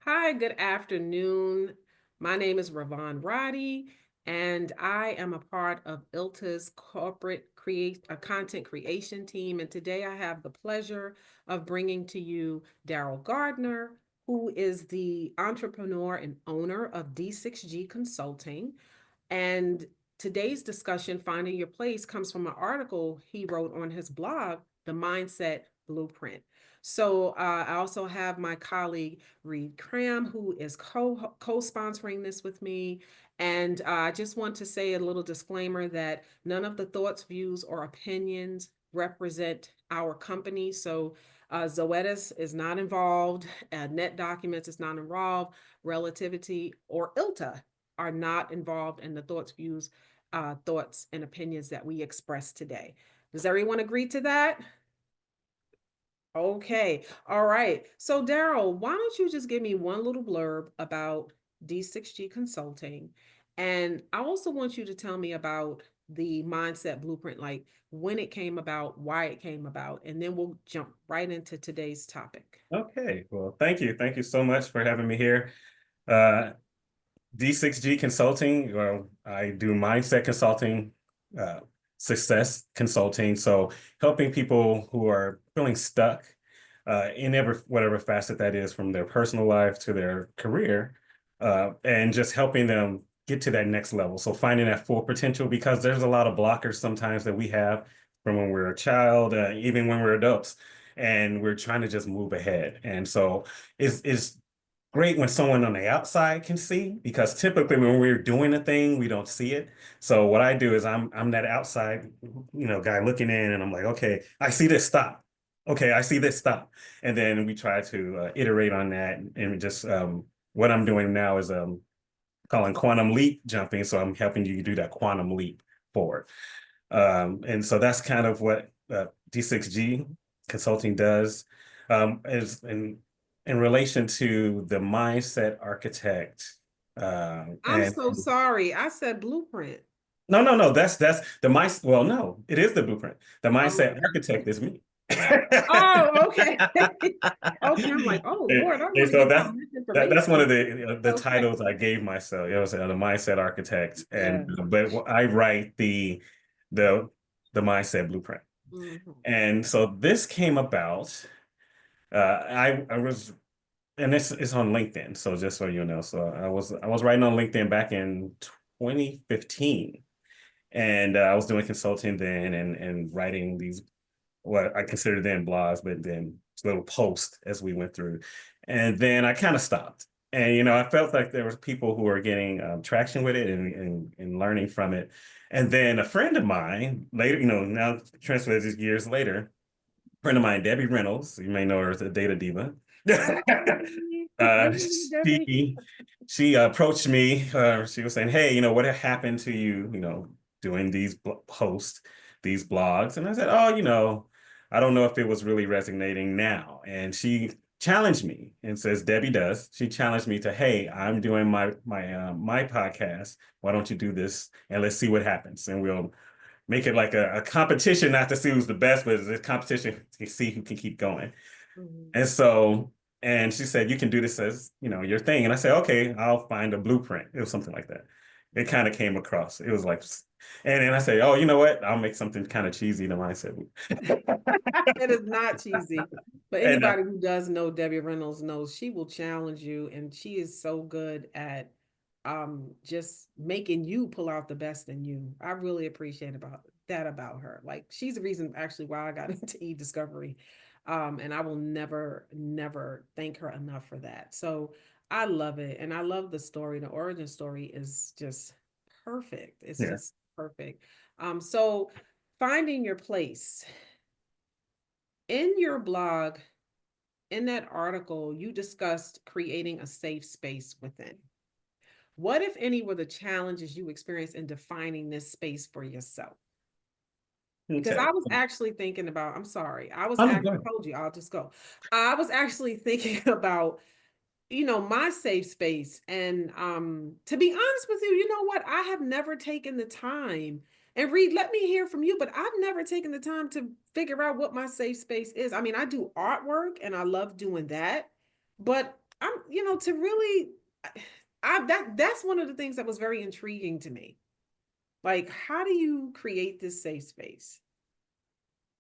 Hi, good afternoon. My name is Ravan Roddy, and I am a part of ILTA's corporate content creation team. And today I have the pleasure of bringing to you Daryl Gardner, who is the entrepreneur and owner of D6G Consulting. And today's discussion, Finding Your Place, comes from an article he wrote on his blog, The Mindset Blueprint. I also have my colleague Reed Cram, who is co-sponsoring this with me. And I just want to say a little disclaimer that none of the thoughts, views, or opinions represent our company. Zoetis is not involved, Net Documents is not involved, Relativity or ILTA are not involved in the thoughts and opinions that we express today. Does everyone agree to that? Okay. All right. So, Daryl, why don't you just give me one little blurb about D6G Consulting? And I also want you to tell me about the mindset blueprint, like when it came about, why it came about, and then we'll jump right into today's topic. Okay, well, thank you. Thank you so much for having me here. Uh, D6G Consulting, well, I do mindset consulting, uh, success consulting. So helping people who are feeling stuck in whatever facet that is, from their personal life to their career, and just helping them get to that next level. So finding that full potential, because there's a lot of blockers sometimes that we have from when we're a child, even when we're adults, and we're trying to just move ahead. And so it's great when someone on the outside can see, because typically when we're doing a thing, we don't see it. So what I do is I'm that outside, guy looking in, and I'm like, okay, I see this, stop. Okay, I see this, stop. And then we try to iterate on that, and just what I'm doing now is calling quantum leap jumping. So I'm helping you do that quantum leap forward. And so that's kind of what D6G consulting does. Is in relation to the mindset architect. I'm And so sorry. I said blueprint. no, that's the mindset. Well, no, it is the blueprint. The mindset Okay. architect is me. Oh, okay. Okay, I'm like, oh And, Lord, I don't and want to so give out that's one misinformation. of the Okay. titles I gave myself. It was the mindset architect, and Yeah. but I write the the mindset blueprint. Mhm. And so this came about. I was, and this is on LinkedIn. So just so you know, so I was writing on LinkedIn back in 2015, and I was doing consulting then, and writing these, what I consider then blogs, but then little posts as we went through, and then I kind of stopped. And I felt like there was people who were getting traction with it, and learning from it. And then a friend of mine later, now transferred years later, friend of mine, Debbie Reynolds, you may know her as a data diva. Hey, uh, Debbie. she she approached me. She was saying, "Hey, what had happened to you? Doing these posts, these blogs." And I said, "Oh, I don't know if it was really resonating now." And she challenged me and says, "Debbie does." She challenged me to, "Hey, I'm doing my podcast. Why don't you do this, and let's see what happens, and we'll make it like a competition, not to see who's the best, but it's a competition to see who can keep going." Mhm. And so, and she said, "You can do this as, your thing." And I said, "Okay, I'll find a blueprint." It was something like that. It kind of came across. It was like, and then I say, "Oh, you know what? I'll make something kind of cheesy." The mindset. It is not cheesy, but And anybody who does know Debbie Reynolds knows she will challenge you, and she is so good at just making you pull out the best in you. I really appreciate about her. Like, she's the reason actually why I got into eDiscovery. And I will never thank her enough for that. So I love it, and I love the story. The origin story is just perfect. It's yeah, just perfect. So finding your place in your blog, in that article, you discussed creating a safe space within. What, if any, were the challenges you experienced in defining this space for yourself? Because okay. I was actually thinking about, I'm sorry, I was Oh, no, actually, go I ahead. told you, I'll just go. I was actually thinking about, my safe space. And to be honest with you, you know what? I have never taken the time. And Reed, let me hear from you, but I've never taken the time to figure out what my safe space is. I mean, I do artwork and I love doing that, but to really, that's one of the things that was very intriguing to me. Like, how do you create this safe space?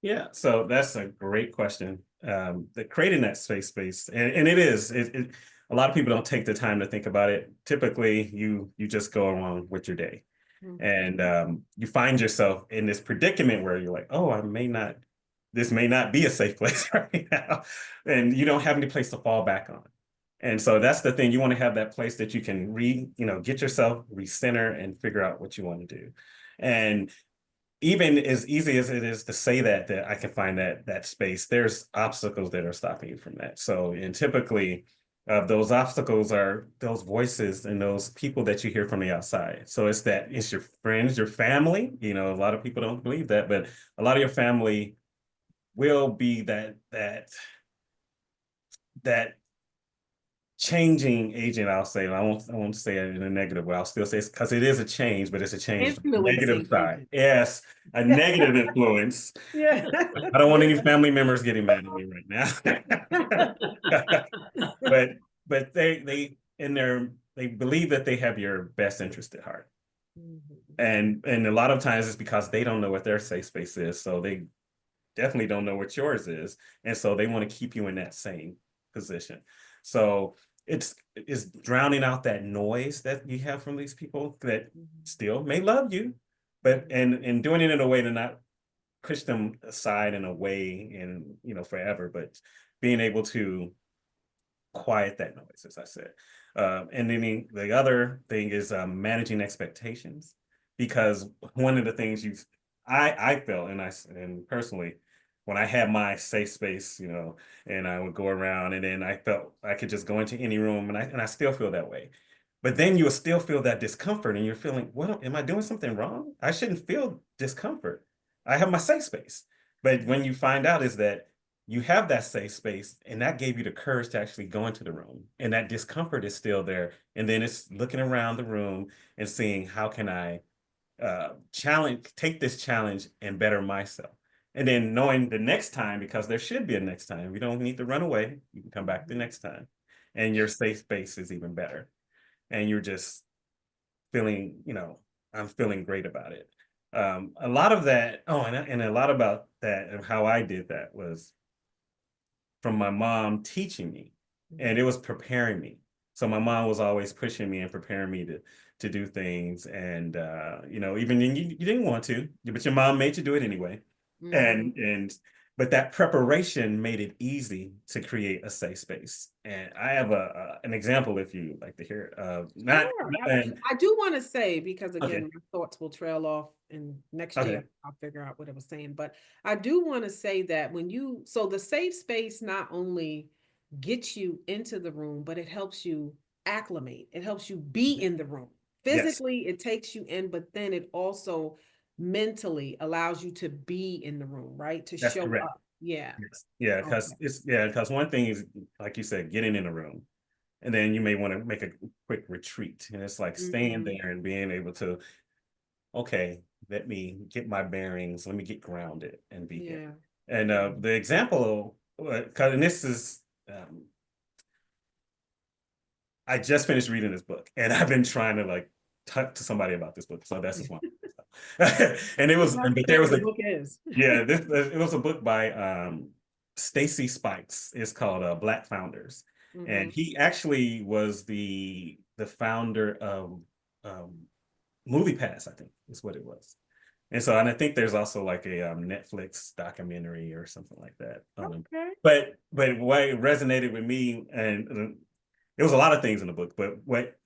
Yeah, so that's a great question. The creating that safe space, and it is. A lot of people don't take the time to think about it. Typically, you just go along with your day, Mhm. and you find yourself in this predicament where you're like, "Oh, I may not. This may not be a safe place right now," and you don't have any place to fall back on. And so that's the thing. You want to have that place that you can get yourself recenter and figure out what you want to do. And even as easy as it is to say that I can find that space, there's obstacles that are stopping you from that. So, and typically, those obstacles are those voices and those people that you hear from the outside. So it's your friends, your family. A lot of people don't believe that, but a lot of your family will be that changing agent, I'll say. I won't say it in a negative way. I'll still say it's because it is a change, but it's a change negative Influencing side. agent. Yes, a negative influence. Yeah. I don't want any family members getting mad at me right now. but but they in their they believe that they have your best interest at heart. Mhm. And a lot of times it's because they don't know what their safe space is. So they definitely don't know what yours is. And so they want to keep you in that same position. So it's drowning out that noise that you have from these people that Mhm. still may love you, but and doing it in a way to not push them aside and away and forever, but being able to quiet that noise, as I said. And then the other thing is managing expectations, because one of the things I felt, and personally, when I had my safe space, and I would go around, and then I felt I could just go into any room, and I still feel that way. But then you will still feel that discomfort, and you're feeling, what am I doing something wrong? I shouldn't feel discomfort. I have my safe space. But when you find out is that you have that safe space, and that gave you the courage to actually go into the room, and that discomfort is still there, and then it's looking around the room and seeing how can I take this challenge and better myself, and then knowing the next time, because there should be a next time. You don't need to run away. You can come back the Mhm. next time, and your safe space is even better, and you're just feeling, I'm feeling great about it. A lot of that, and a lot about that and how I did that was from my mom teaching me, and it Mhm. was preparing me. So my mom was always pushing me and preparing me to do things, and even when you didn't want to, but your mom made you do it anyway, Mhm. and but that preparation made it easy to create a safe space. And I have an example if you like to hear it. Not Sure. and I do want to say, because okay, again, my thoughts will trail off, and next okay, year I'll figure out what I was saying. But I do want to say that so the safe space not only gets you into the room, but it helps you acclimate. It helps you be in the room. yes, Physically, it takes you in, but then it also mentally allows you to be in the room, right? To that's show correct. up. Yeah. Yes, yeah, Okay. because one thing is, like you said, getting in a room. And then you may want to make a quick retreat. And it's like staying Mhm. there and being able to, okay, let me get my bearings, let me get grounded and be here. Yeah. And Yeah. the example, and this is, I just finished reading this book, and I've been trying to like talk to somebody about this book. So that's just one. And but there Whatever was the a, book is. yeah, it was a book by Stacy Spikes. It's called Black Founders, and Mhm. he actually was the founder of um, MoviePass, I think is what it was. And I think there's also like a Netflix documentary or something like that on him. Okay. But what resonated with me, and there was a lot of things in the book, but what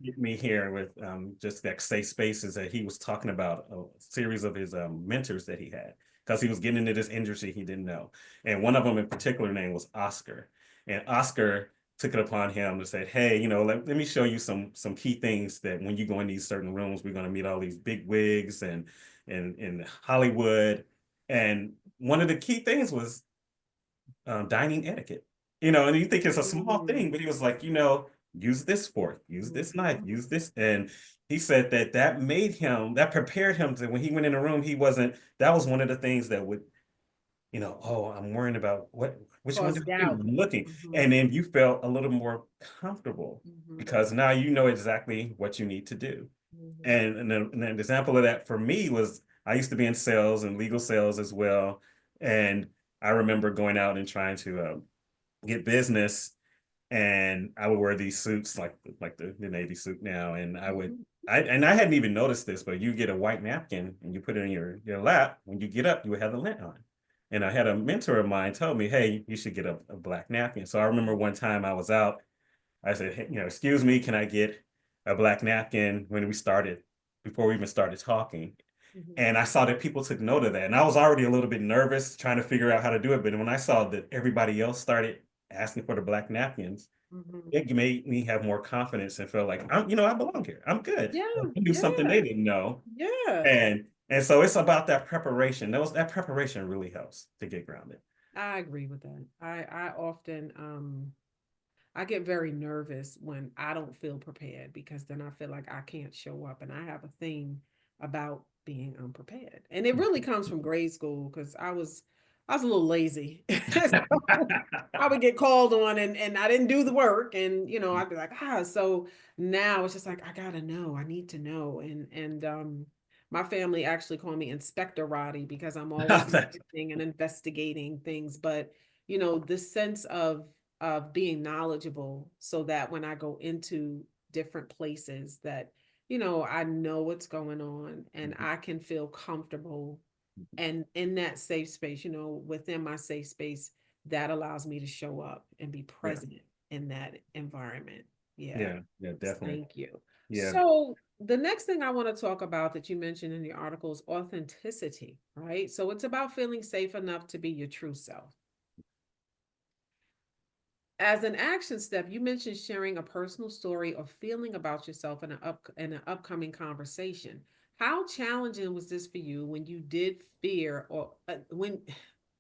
get me here with just that safe space is that he was talking about a series of his mentors that he had, because he was getting into this industry he didn't know. And one of them in particular name was Oscar. And Oscar took it upon him to say, hey, let me show you some key things that when you go in these certain rooms, we're going to meet all these big wigs and in Hollywood. And one of the key things was dining etiquette. And you think it's a small thing, Mm. but he was like, use this fork, use this knife, Mhm. use this. And he said that prepared him to when he went in the room, he wasn't, that was one of the things that would oh, I'm worrying about which one Cause do I do? doubt. I'm looking. Mm-hmm. And then you felt a little more comfortable Mm-hmm. because now you know exactly what you need to do. Mm-hmm. And an example of that for me was I used to be in sales and legal sales as well. And I remember going out and trying to get business, and I would wear these suits like the Navy suit now, and Mm-hmm. I hadn't even noticed this, but you get a white napkin and you put it in your lap. When you get up, you would have the lint on. And I had a mentor of mine told me, hey, you should get a black napkin. So I remember one time I was out, I said, hey, excuse me, can I get a black napkin when we started, before we even started talking? Mm-hmm. And I saw that people took note of that. And I was already a little bit nervous trying to figure out how to do it. But when I saw that everybody else started asking for the black napkins, Mm-hmm. it made me have more confidence and feel like I belong here. I'm good. I Yeah, can do something yeah, they didn't know. yeah. And so it's about that preparation. That preparation really helps to get grounded. I agree with that. I often I get very nervous when I don't feel prepared because then I feel like I can't show up. And I have a thing about being unprepared. And it really comes from grade school because I was a little lazy. So I would get called on and I didn't do the work. And I'd be like, so now it's just like I gotta know. I need to know. And my family actually call me Inspector Roddy because I'm always inspecting and investigating things. But the sense of being knowledgeable so that when I go into different places that I know what's going on and I can feel comfortable and in that safe space, within my safe space that allows me to show up and be Yeah, present in that environment. Yeah. yeah, definitely. Thank you. Yeah, So the next thing I want to talk about that you mentioned in the article is authenticity, right? So it's about feeling safe enough to be your true self. As an action step, you mentioned sharing a personal story or feeling about yourself in an upcoming conversation. How challenging was this for you when you did fear or when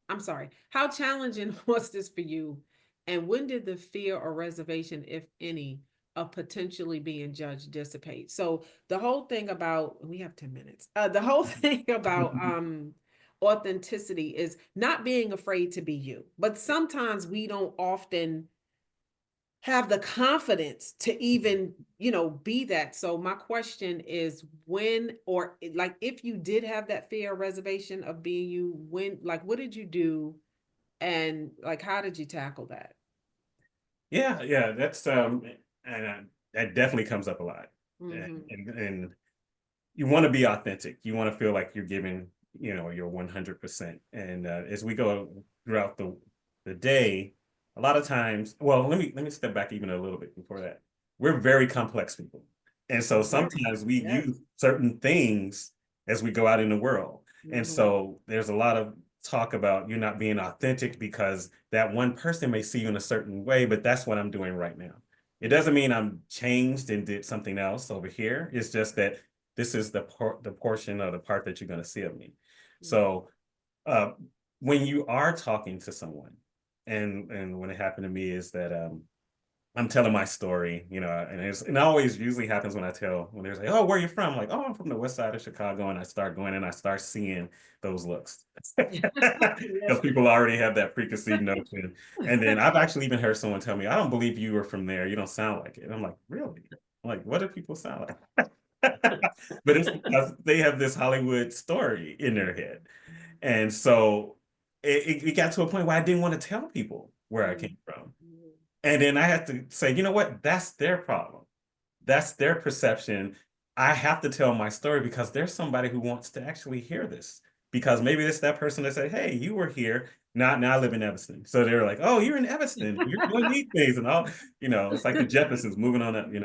I'm sorry, how challenging was this for you? And when did the fear or reservation, if any, of potentially being judged dissipate? So the whole thing about we have 10 minutes. The whole thing about authenticity is not being afraid to be you. But sometimes we don't often have the confidence to even be that. So my question is, when or like if you did have that fear or reservation of being you, when, like, what did you do and like how did you tackle that? yeah. That's and that definitely comes up a lot. Mm-hmm. And you want to be authentic. You want to feel like you're giving, your 100%. And as we go throughout the day, a lot of times, well, let me step back even a little bit before that. We're very complex people. And so Very. sometimes we Yes. use certain things as we go out in the world. And Mm-hmm. so there's a lot of talk about you not being authentic because that one person may see you in a certain way, but that's what I'm doing right now. It doesn't mean I'm changed and did something else over here. It's just that this is the portion of the part that you're going to see of me. Mm-hmm. So uh, when you are talking to someone, and when it happened to me is that I'm telling my story, and it always usually happens when they're like, oh, where are you from? I'm like, oh, I'm from the west side of Chicago, and I start going and I start seeing those looks Yeah. because people already have that preconceived notion. And then I've actually even heard someone tell me, I don't believe you were from there. You don't sound like it. And I'm like, really? I'm like, what do people sound like? But it's because they have this Hollywood story in their head. And so it got to a point where I didn't want to tell people where I came from. And then I had to say, you know what? That's their problem. That's their perception. I have to tell my story because there's somebody who wants to actually hear this. Because maybe it's that person that said, hey, you were here. Now I live in Evanston. So they're like, oh, you're in Evanston. You're doing these things and all, it's like the Jeffersons moving on up. Yeah.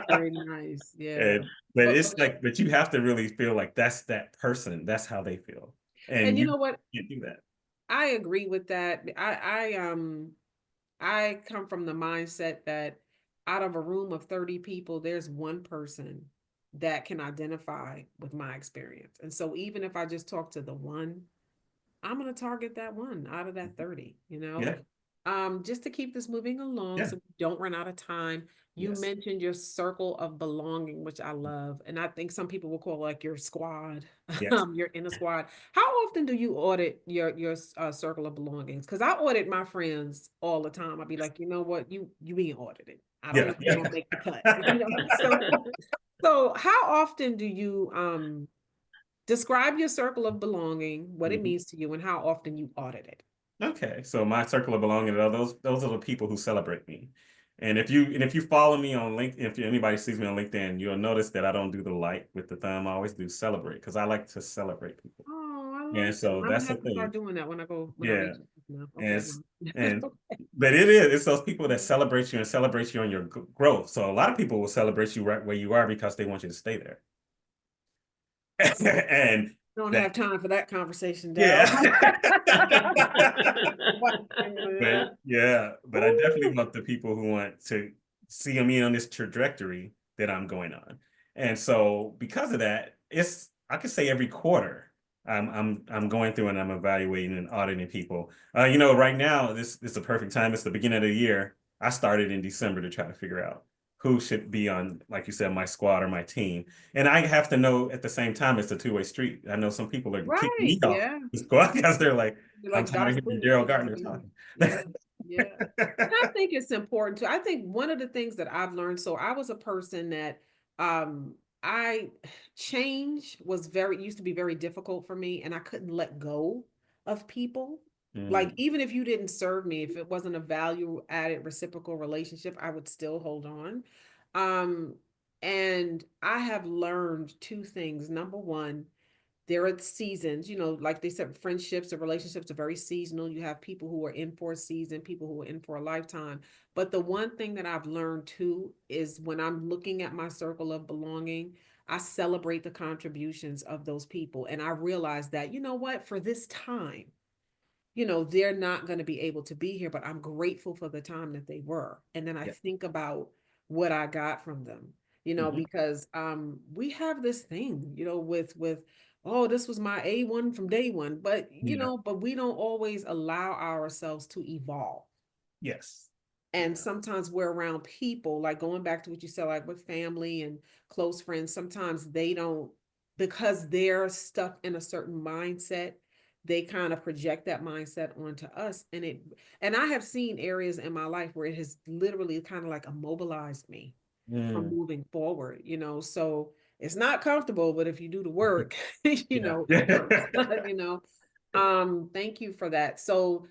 Very nice. Yeah. But But it's but like, but you have to really feel like that's that person. That's how they feel. and And you you know what? can't do that. I agree with that. I come from the mindset that out of a room of 30 people, there's one person that can identify with my experience. And so even if I just talk to the one, I'm going to target that one out of that 30, Yeah. Just to keep this moving along Yeah. so we don't run out of time, you Yes. mentioned your circle of belonging, which I love. And I think some people will call like your squad. Yes. You're in a squad. How often do you audit your circle of belongings? Because I audit my friends all the time. I'd be like, you know what, you being audited. I don't Yeah. know if you're Yeah. gonna make the cut. So how often do you describe your circle of belonging, what it Mhm. means to you, and how often you audit it? Okay, so my circle of belonging are those are the people who celebrate me. And if you follow me on LinkedIn, if anybody sees me on LinkedIn, you'll notice that I don't do the like with the thumb. I always do celebrate because I like to celebrate people. Oh, I And like that. so I'm gonna that's the have to start thing. doing that when I Yeah. reach now. And Okay, it's, mom. and but it's those people that celebrate you and celebrate you on your growth. So a lot of people will celebrate you right where you are because they want you to stay there. And Don't that have time for that conversation, Daryl. yeah. But yeah, but I definitely Ooh. want the people who want to see me on this trajectory that I'm going on. And so because of that, it's I could say every quarter I'm going through and I'm evaluating and auditing people. Right now this is a perfect time. It's the beginning of the year. I started in December to try to figure out who should be on, like you said, my squad or my team. And I have to know at the same time it's a two-way street. I know some people are kicking Right, me off yeah. the squad because they're like, You're I'm like tired of hearing gossiping. Daryl Yeah, Gardner yeah, talking. yeah, yeah. And I think it's important to, I think one of the things that I've learned, so I was a person that I change was very used to be very difficult for me and I couldn't let go of people. Like Mm, even if you didn't serve me, if it wasn't a value added reciprocal relationship, I would still hold on. Um and I have learned two things. Number one, there are seasons, like they said, friendships or relationships are very seasonal. You have people who are in for a season, people who are in for a lifetime. But the one thing that I've learned too is when I'm looking at my circle of belonging, I celebrate the contributions of those people. And I realize that, you know what, for this time, they're not going to be able to be here, but I'm grateful for the time that they were. And then I yeah. think about what I got from them, Mhm. because we have this thing, with oh, this was my A1 from day one, but Yeah. but we don't always allow ourselves to evolve. Yes. And Yeah. sometimes we're around people, like going back to what you said, like with family and close friends, sometimes they don't, because they're stuck in a certain mindset, they kind of project that mindset onto us. And I have seen areas in my life where it has literally kind of like immobilized me from Mm. moving forward, so it's not comfortable, but if you do the work, Yeah. it works. Thank you for that. So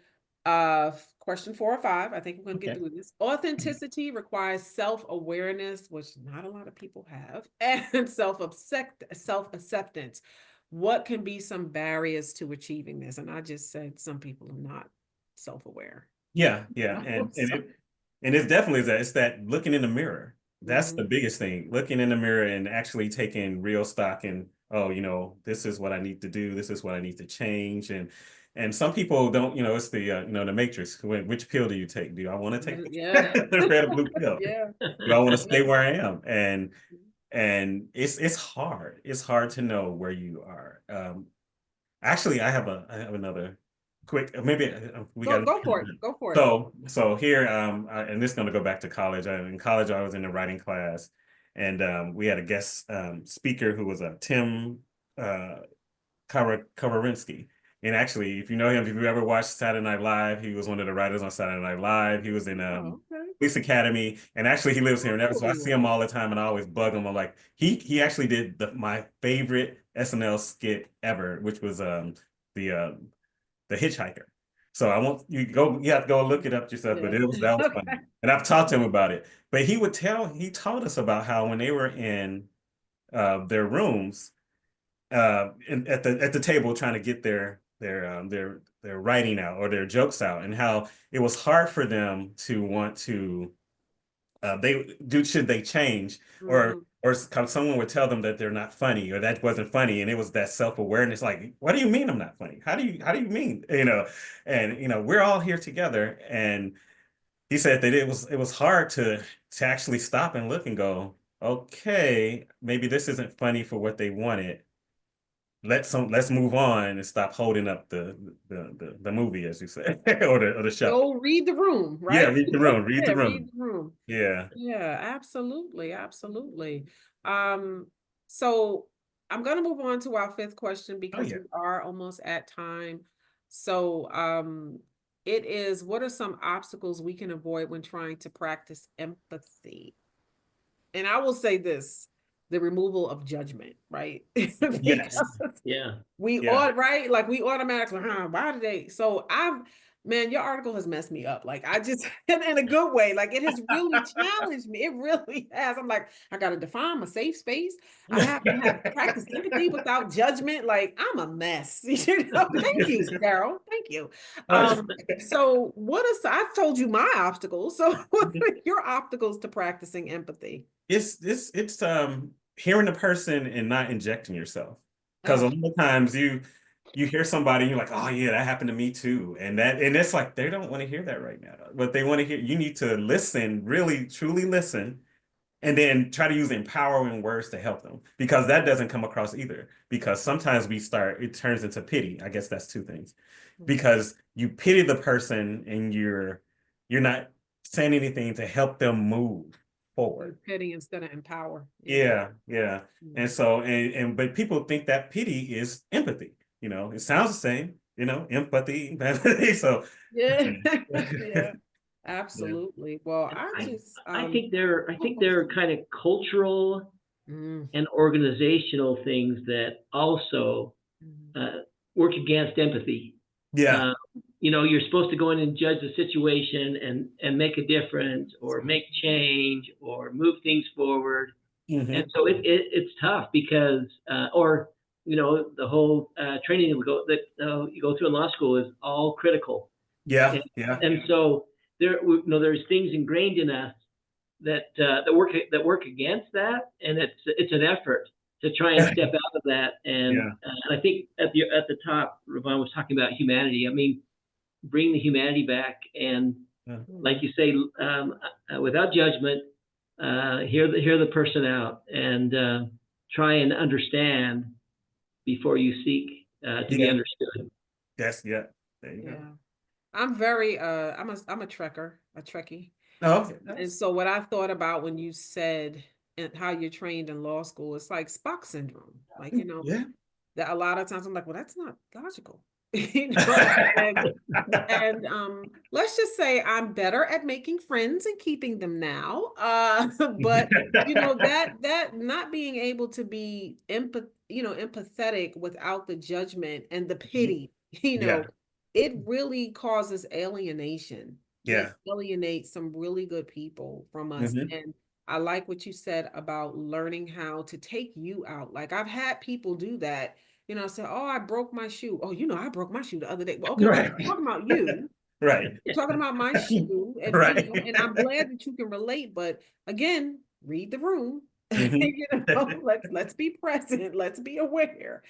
question 4 or 5, I think we're going to get Okay. through this. Authenticity requires self-awareness, which not a lot of people have, and self-acceptance. What can be some barriers to achieving this? And I just said some people are not self-aware. Yeah, yeah, and it's definitely that it's that looking in the mirror. That's the Mhm. biggest thing. Looking in the mirror and actually taking real stock and oh, this is what I need to do. This is what I need to change. And some people don't. It's the matrix. Which pill do you take? Do I want to take Yeah. the red or blue pill? Yeah. Do I want to stay Yeah. where I am? And it's hard. It's hard to know where you are. Actually, I have another quick. Maybe we got. Go for it. Go for it. So here, and this is going to go back to college. In college, I was in a writing class, and we had a guest speaker who was a Tim uh, Kowarinsky. And actually, if you know him, if you've ever watched Saturday Night Live, he was one of the writers on Saturday Night Live. He was in Oh, okay. Police Academy, and actually, he lives here in Evanston. So I see Oh, him all the time, and I always bug him. I'm like, he actually did my favorite SNL skit ever, which was the uh, the Hitchhiker. So I want you have to go look it up yourself, but yeah. that was Okay. funny. And I've talked to him about it. But he taught us about how when they were in their rooms, at the table trying to get their writing out or their jokes out, and how it was hard for them to want to they do should they change Mhm. or someone would tell them that they're not funny or that wasn't funny, and it was that self-awareness, like, what do you mean I'm not funny? How do you mean, and we're all here together. And he said that it was hard to actually stop and look and go, okay, maybe this isn't funny for what they wanted, let's move on and stop holding up the movie, as you say, or the show. Go read the room, Yeah, right? read the room, read Yeah, the read room. the room. Yeah. Yeah, absolutely, absolutely. Um, so I'm gonna move on to our fifth question Oh because yeah. we are almost at time. So, it is, what are some obstacles we can avoid when trying to practice empathy? And I will say this, the removal of judgment, right? Yes. Because Yeah. we Yeah. ought, right? Like we automatically, why did they? So man, your article has messed me up. Like I just, in a good way, like it has really challenged me. It really has. I'm like, I got to define my safe space. I have to have practice empathy without judgment. Like I'm a mess. Thank you, Daryl. Thank you. So what is, I've told you my obstacles. So what are your obstacles to practicing empathy? It's hearing the person and not injecting yourself. Because a Oh, lot of times you hear somebody and you're like, oh yeah, that happened to me too. And it's like they don't want to hear that right now. But they want to hear, you need to listen, really truly listen, and then try to use empowering words to help them. Because that doesn't come across either. Because sometimes it turns into pity. I guess that's two things. Because you pity the person and you're not saying anything to help them move forward. pity instead of empower. Yeah. Yeah, yeah. And Mhm. so but people think that pity is empathy. It sounds the same, empathy, empathy. So Yeah. yeah. Yeah. Absolutely. Well, And I I just I think there I oh, think oh, there are sorry. kind of cultural Mm, and organizational things that also mm, uh, work against empathy. Yeah. Uh, you're supposed to go in and judge the situation and make a difference or make change or move things forward. And Hmm. so it's tough because or the whole training that you go through in law school is all critical. Yeah, And, yeah, and so there's things ingrained in us that work against that, and it's an effort to try and step out of that. And, yeah, and I think at the top, Ravan was talking about humanity. I mean, bring the humanity back, and yeah, like mm. you say, without judgment, hear the person out, and try and understand before you seek to be yeah. understood. Yes, yeah. There you go. Yeah. I'm very I'm a trekker, a trekkie. Oh, okay, And nice. so what I thought about when you said and how you're trained in law school, it's like Spock syndrome. Like, Yeah. that a lot of times I'm like, well, that's not logical. You know, and let's just say I'm better at making friends and keeping them now. But that not being able to be empathetic without the judgment and the pity, Yeah, it really causes alienation. It yeah. alienates some really good people from us. Hmm. And I like what you said about learning how to take you out. Like I've had people do that, say, oh, I broke my shoe. Oh, I broke my shoe the other day. Well, okay, well, I'm Right. not talking about you. Right. I'm talking about my shoe. And, Right. and I'm glad that you can relate, but again, read the room. Hmm. Let's be present. Let's be aware.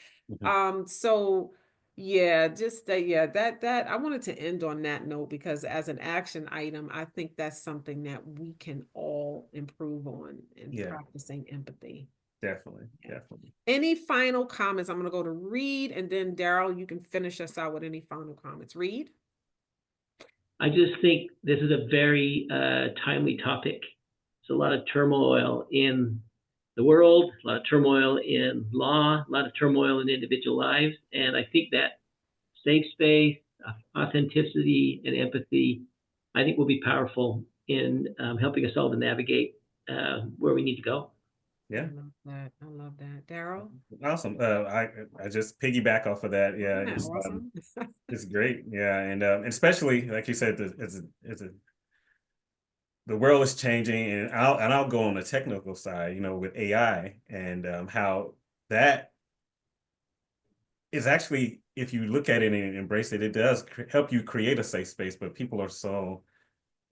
So yeah, just yeah, that I wanted to end on that note because as an action item, I think that's something that we can all improve on in Yeah, practicing empathy. definitely, Yeah. definitely. Any final comments? I'm going to go to Reed and then Daryl, you can finish us out with any final comments. Reed? I just think this is a very timely topic. There's a lot of turmoil in the world, a lot of turmoil in law, a lot of turmoil in individual lives, and I think that safe space, authenticity, and empathy, I think will be powerful in helping us all to navigate where we need to go. Yeah. I love that. I love that. Daryl? Awesome. I just piggyback off of that. Yeah, Isn't that awesome? it's great. Yeah, and especially like you said, the world is changing, and I'll go on the technical side, with AI and how that is actually, if you look at it and embrace it, it does help you create a safe space. But people are so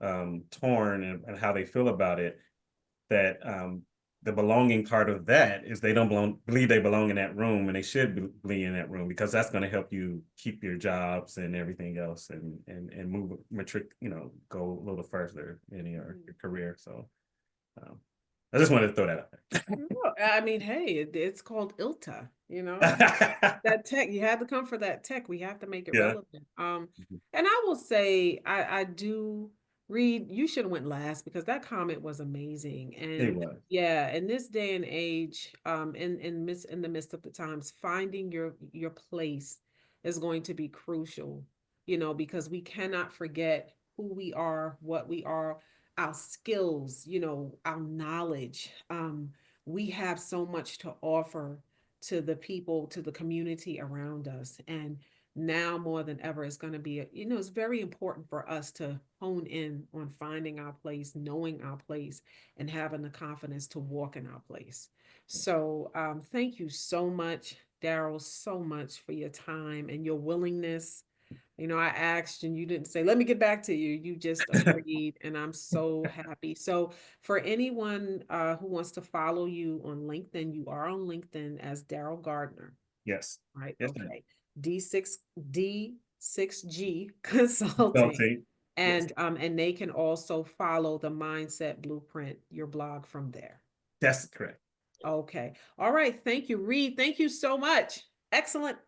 torn and how they feel about it that the belonging part of that is they don't believe they belong in that room, and they should be in that room because that's going to help you keep your jobs and everything else and move matric, go a little further in your career. So um, I just wanted to throw that out there. Well, I mean, hey, it's called ILTA. you know, that tech, you had to come for that tech. We have to make it Yeah. relevant. And I will say, I do read, you should have went last because that comment was amazing. It And was. yeah, in this day and age, in the midst of the times, finding your place is going to be crucial, you know, because we cannot forget who we are, what we are, our skills, you know, our knowledge. We have so much to offer to the people, to the community around us. And now more than ever, it's going to be, you know, it's very important for us to hone in on finding our place, knowing our place, and having the confidence to walk in our place. So thank you so much, Daryl, so much for your time and your willingness. You know, I asked and you didn't say, let me get back to you. You just agreed, and I'm so happy. So, for anyone who wants to follow you on LinkedIn, you are on LinkedIn as Daryl Gardner, Yes. right? Yes, ma'am. Okay. D6G Consulting. Consulting. Yes, And they can also follow the Mindset Blueprint, your blog from there. that's correct. Okay. All right. Thank you, Reed. Thank you so much. Excellent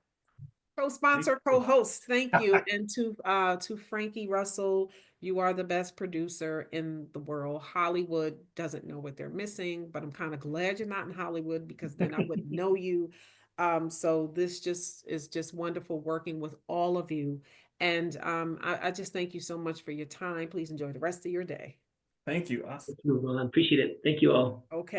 co-sponsor, Thank you. co-host. Thank you. And to Frankie Russell, you are the best producer in the world. Hollywood doesn't know what they're missing, but I'm kind of glad you're not in Hollywood because then I wouldn't know you. So this just is just wonderful working with all of you. And I just thank you so much for your time. Please enjoy the rest of your day. Thank you. Awesome. Let's move on. Appreciate it. Thank you all. Okay.